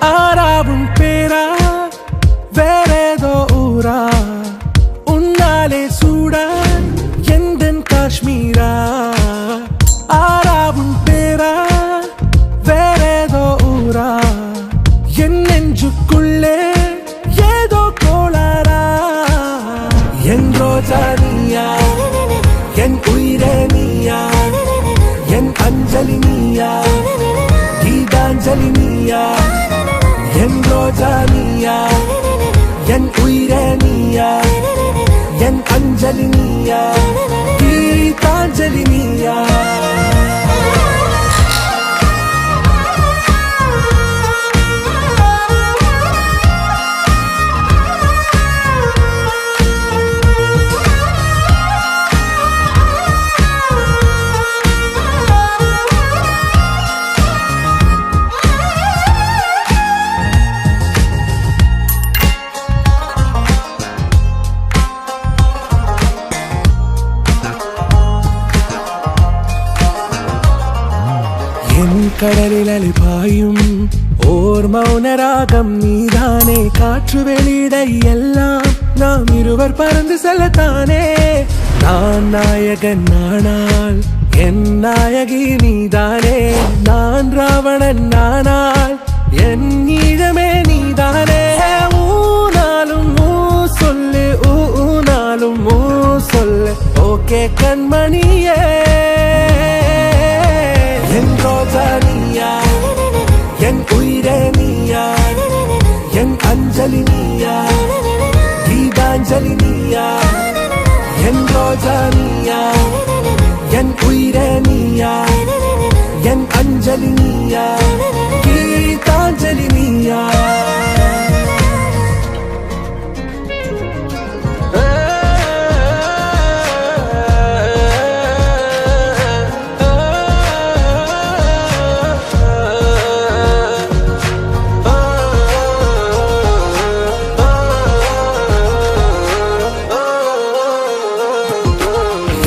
ஆறாவும் பேரா வேறேதோ ஊரா உன்னாலே சூடா எந்தன் காஷ்மீரா ஆறாவும் பேரா வேறேதோ ஊரா என் நெஞ்சுக்குள்ளே ஏதோ கோளாரா என் ரோஜா நீயா என் உயிரே நீயா என் அஞ்சலி நீயா கீதாஞ்சலி நீயா என் ரோஜா நீயா என் உயிரே நீயா என் அஞ்சலி நீயா கீதாஞ்சலி நீயா கடலில் அலிபாயும் ஓர் மௌனராகம் நீதானே காற்று வெளியிட எல்லாம் நாம் இருவர் பறந்து செல்லத்தானே நான் நாயகன் நானால் என் நாயகி நீதானே நான் ராவணன் நானால் என் ஈழமே நீதானே ஊனாலும் ஊ சொல்லு ஊனாலும் ஊ சொல்லு ஓகே கண்மணியே என் ரோஜா நீயா என் உயிரே நீயா என் அஞ்சலி நீயா கீதாஞ்சலி நீயா என் ரோஜா நீயா என் உயிரே நீயா என் அஞ்சலி நீயா கீதாஞ்சலி நீயா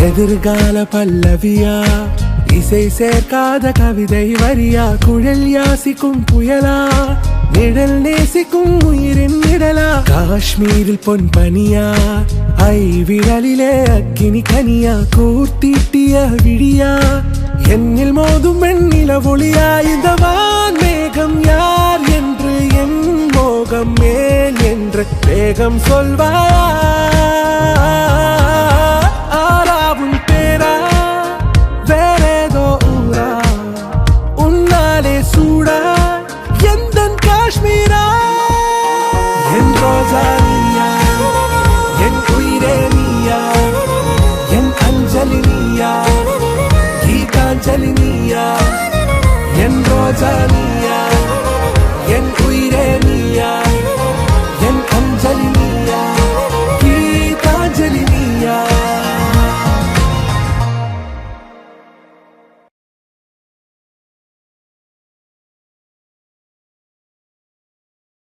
எதிர்கால பல்லவியா இசை சேர்க்காத கவிதை வரியா குழல் யாசிக்கும் புயலா நிழல் நேசிக்கும் உயிரின் நிழலா காஷ்மீரில் பொன் பனியா ஐ விரலிலே அக்கினி கனியா கூர்த்தீட்டிய விழியா என்னில் மோதும் வெண்ணில ஒளியா இந்த வான் மேகம் யார் என்று என் மோகம் மேல் என்று வேகம் சொல்வாயா ஆறாவும் பேரா வேறேதோ ஊரா உன்னாலே சூடா